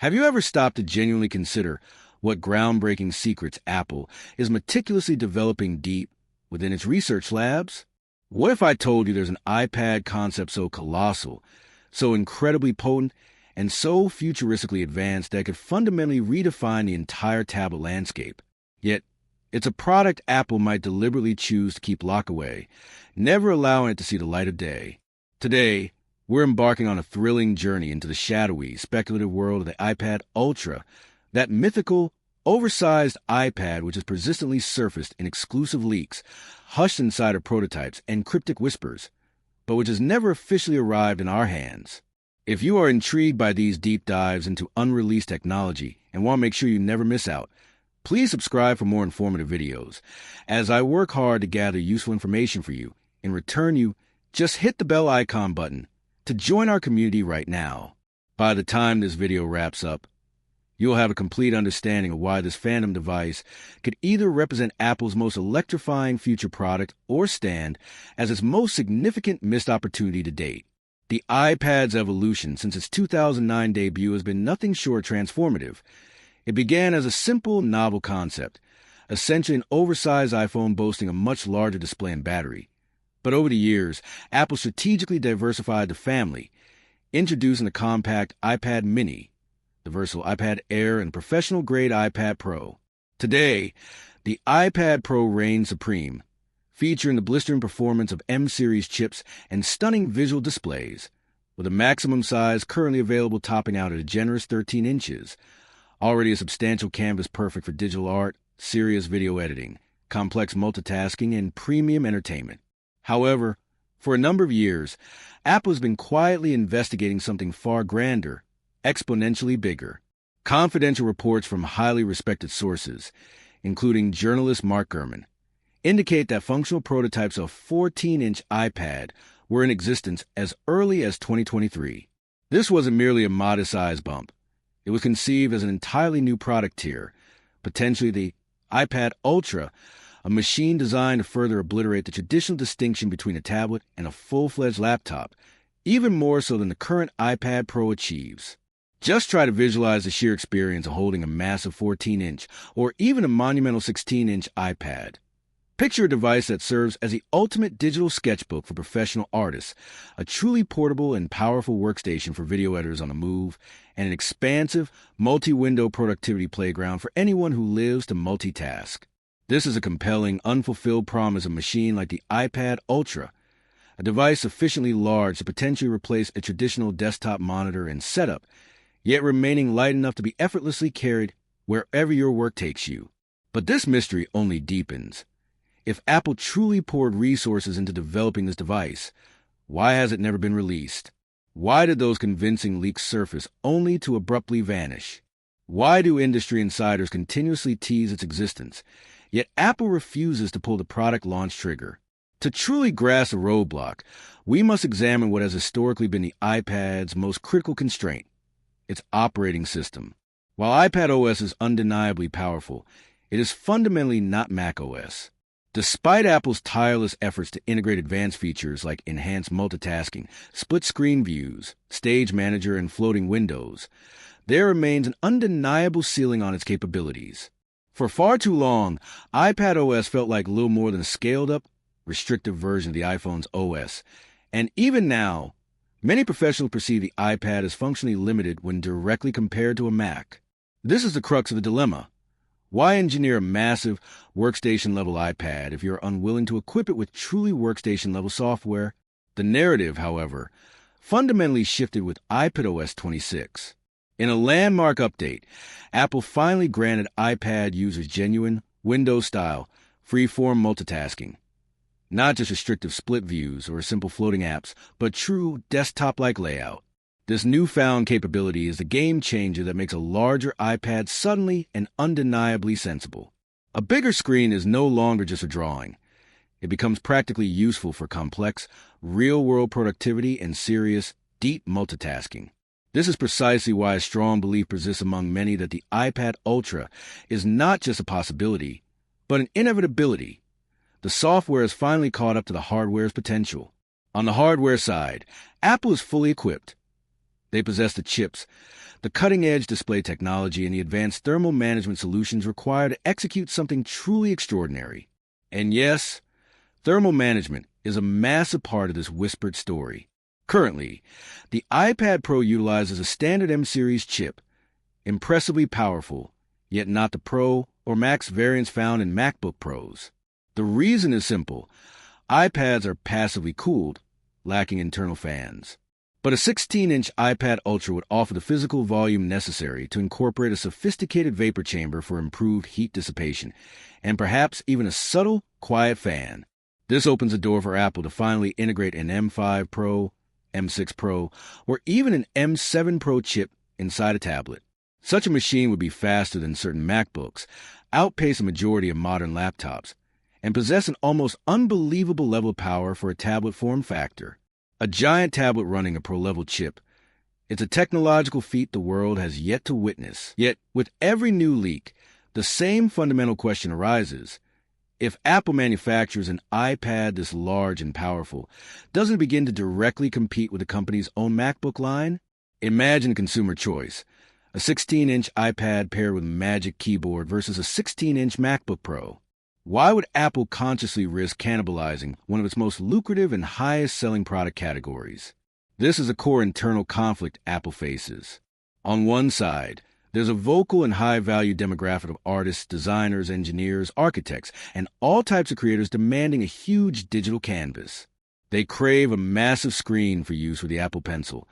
Have you ever stopped to genuinely consider what groundbreaking secrets Apple is meticulously developing deep within its research labs? What if I told you there's an iPad concept so colossal, so incredibly potent, and so futuristically advanced that it could fundamentally redefine the entire tablet landscape? Yet, it's a product Apple might deliberately choose to keep locked away, never allowing it to see the light of day. Today, we're embarking on a thrilling journey into the shadowy, speculative world of the iPad Ultra, that mythical, oversized iPad which has persistently surfaced in exclusive leaks, hushed insider prototypes, and cryptic whispers, but which has never officially arrived in our hands. If you are intrigued by these deep dives into unreleased technology and want to make sure you never miss out, please subscribe for more informative videos. As I work hard to gather useful information for you, in return you just hit the bell icon button to join our community right now. By the time this video wraps up, you'll have a complete understanding of why this phantom device could either represent Apple's most electrifying future product or stand as its most significant missed opportunity to date. The iPad's evolution since its 2009 debut has been nothing short of transformative. It began as a simple, novel concept, essentially an oversized iPhone boasting a much larger display and battery. But over the years, Apple strategically diversified the family, introducing the compact iPad mini, the versatile iPad Air, and professional-grade iPad Pro. Today, the iPad Pro reigns supreme, featuring the blistering performance of M-series chips and stunning visual displays, with a maximum size currently available topping out at a generous 13 inches, already a substantial canvas perfect for digital art, serious video editing, complex multitasking, and premium entertainment. However, for a number of years, Apple has been quietly investigating something far grander, exponentially bigger. Confidential reports from highly respected sources, including journalist Mark Gurman, indicate that functional prototypes of 14-inch iPad were in existence as early as 2023. This wasn't merely a modest size bump. It was conceived as an entirely new product tier, potentially the iPad Ultra, a machine designed to further obliterate the traditional distinction between a tablet and a full-fledged laptop, even more so than the current iPad Pro achieves. Just try to visualize the sheer experience of holding a massive 14-inch or even a monumental 16-inch iPad. Picture a device that serves as the ultimate digital sketchbook for professional artists, a truly portable and powerful workstation for video editors on the move, and an expansive, multi-window productivity playground for anyone who lives to multitask. This is a compelling, unfulfilled promise of a machine like the iPad Ultra, a device sufficiently large to potentially replace a traditional desktop monitor and setup, yet remaining light enough to be effortlessly carried wherever your work takes you. But this mystery only deepens. If Apple truly poured resources into developing this device, why has it never been released? Why did those convincing leaks surface only to abruptly vanish? Why do industry insiders continuously tease its existence, yet Apple refuses to pull the product launch trigger? To truly grasp the roadblock, we must examine what has historically been the iPad's most critical constraint, its operating system. While iPad OS is undeniably powerful, it is fundamentally not Mac OS. Despite Apple's tireless efforts to integrate advanced features like enhanced multitasking, split-screen views, Stage Manager, and floating windows, there remains an undeniable ceiling on its capabilities. For far too long, iPad OS felt like little more than a scaled-up, restrictive version of the iPhone's OS, and even now, many professionals perceive the iPad as functionally limited when directly compared to a Mac. This is the crux of the dilemma. Why engineer a massive, workstation-level iPad if you're unwilling to equip it with truly workstation-level software? The narrative, however, fundamentally shifted with iPadOS 26. In a landmark update, Apple finally granted iPad users genuine, Windows-style, free-form multitasking. Not just restrictive split views or simple floating apps, but true desktop-like layout. This newfound capability is the game changer that makes a larger iPad suddenly and undeniably sensible. A bigger screen is no longer just a drawing. It becomes practically useful for complex, real-world productivity and serious, deep multitasking. This is precisely why a strong belief persists among many that the iPad Ultra is not just a possibility, but an inevitability. The software has finally caught up to the hardware's potential. On the hardware side, Apple is fully equipped. They possess the chips, the cutting-edge display technology, and the advanced thermal management solutions required to execute something truly extraordinary. And yes, thermal management is a massive part of this whispered story. Currently, the iPad Pro utilizes a standard M-series chip, impressively powerful, yet not the Pro or Max variants found in MacBook Pros. The reason is simple. iPads are passively cooled, lacking internal fans. But a 16-inch iPad Ultra would offer the physical volume necessary to incorporate a sophisticated vapor chamber for improved heat dissipation, and perhaps even a subtle, quiet fan. This opens the door for Apple to finally integrate an M5 Pro, M6 Pro, or even an M7 Pro chip inside a tablet. Such a machine would be faster than certain MacBooks, outpace a majority of modern laptops, and possess an almost unbelievable level of power for a tablet form factor. A giant tablet running a Pro-level chip. It's a technological feat the world has yet to witness. Yet, with every new leak, the same fundamental question arises. If Apple manufactures an iPad this large and powerful, doesn't it begin to directly compete with the company's own MacBook line? Imagine consumer choice. A 16-inch iPad paired with a Magic Keyboard versus a 16-inch MacBook Pro. Why would Apple consciously risk cannibalizing one of its most lucrative and highest-selling product categories? This is a core internal conflict Apple faces. On one side, there's a vocal and high-value demographic of artists, designers, engineers, architects, and all types of creators demanding a huge digital canvas. They crave a massive screen for use with the Apple Pencil,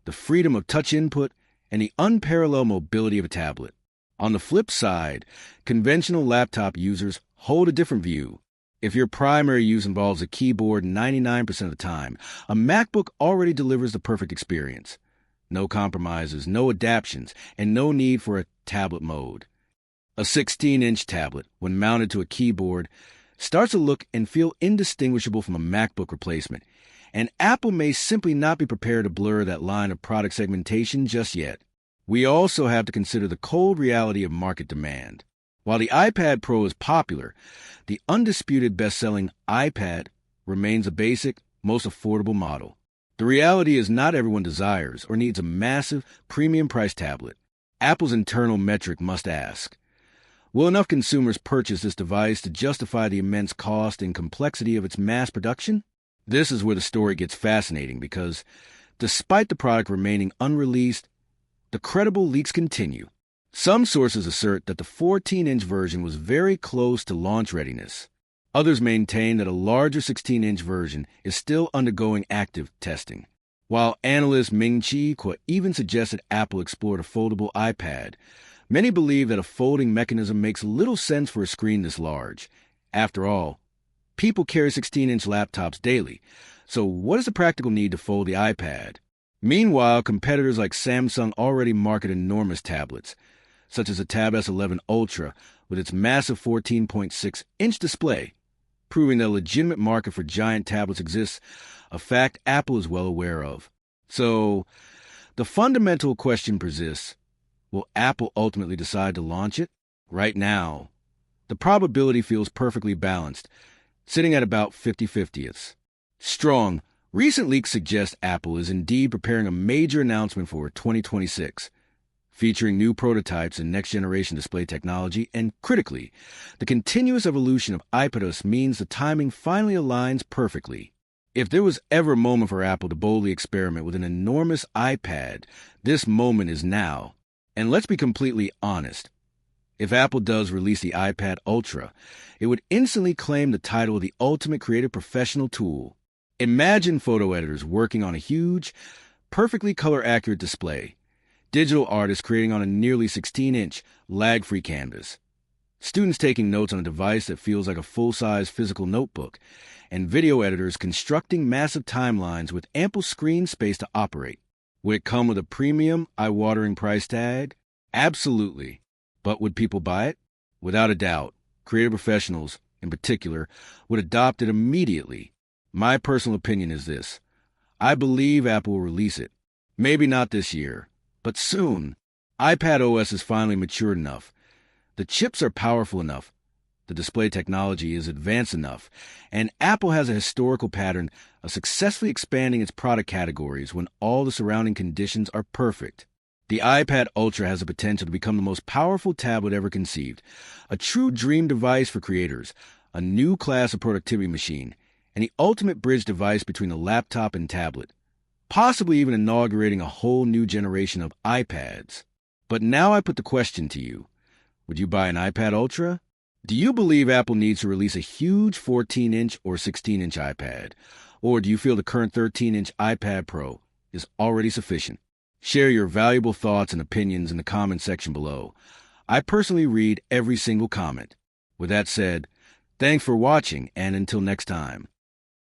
the freedom of touch input, and the unparalleled mobility of a tablet. On the flip side, conventional laptop users hold a different view. If your primary use involves a keyboard 99% of the time, a MacBook already delivers the perfect experience. No compromises, no adaptations, and no need for a tablet mode. A 16-inch tablet, when mounted to a keyboard, starts to look and feel indistinguishable from a MacBook replacement, and Apple may simply not be prepared to blur that line of product segmentation just yet. We also have to consider the cold reality of market demand. While the iPad Pro is popular, the undisputed best-selling iPad remains a basic, most affordable model. The reality is not everyone desires or needs a massive, premium-priced tablet. Apple's internal metric must ask, will enough consumers purchase this device to justify the immense cost and complexity of its mass production? This is where the story gets fascinating because, despite the product remaining unreleased, the credible leaks continue. Some sources assert that the 14-inch version was very close to launch readiness. Others maintain that a larger 16-inch version is still undergoing active testing. While analyst Ming-Chi Kuo even suggested Apple explored a foldable iPad, many believe that a folding mechanism makes little sense for a screen this large. After all, people carry 16-inch laptops daily, so what is the practical need to fold the iPad? Meanwhile, competitors like Samsung already market enormous tablets, such as the Tab S11 Ultra with its massive 14.6-inch display, proving that a legitimate market for giant tablets exists, a fact Apple is well aware of. So, the fundamental question persists, will Apple ultimately decide to launch it? Right now, the probability feels perfectly balanced, sitting at about 50/50ths. Strong, recent leaks suggest Apple is indeed preparing a major announcement for 2026, featuring new prototypes and next-generation display technology, and critically, the continuous evolution of iPadOS means the timing finally aligns perfectly. If there was ever a moment for Apple to boldly experiment with an enormous iPad, this moment is now. And let's be completely honest. If Apple does release the iPad Ultra, it would instantly claim the title of the ultimate creative professional tool. Imagine photo editors working on a huge, perfectly color-accurate display, digital artists creating on a nearly 16-inch, lag-free canvas, students taking notes on a device that feels like a full-size physical notebook, and video editors constructing massive timelines with ample screen space to operate. Would it come with a premium, eye-watering price tag? Absolutely. But would people buy it? Without a doubt. Creative professionals, in particular, would adopt it immediately. My personal opinion is this. I believe Apple will release it. Maybe not this year, but soon. iPad OS is finally mature enough. The chips are powerful enough. The display technology is advanced enough, and Apple has a historical pattern of successfully expanding its product categories when all the surrounding conditions are perfect. The iPad Ultra has the potential to become the most powerful tablet ever conceived, a true dream device for creators, a new class of productivity machine, and the ultimate bridge device between the laptop and tablet, possibly even inaugurating a whole new generation of iPads. But now I put the question to you. Would you buy an iPad Ultra? Do you believe Apple needs to release a huge 14-inch or 16-inch iPad? Or do you feel the current 13-inch iPad Pro is already sufficient? Share your valuable thoughts and opinions in the comment section below. I personally read every single comment. With that said, thanks for watching, and until next time.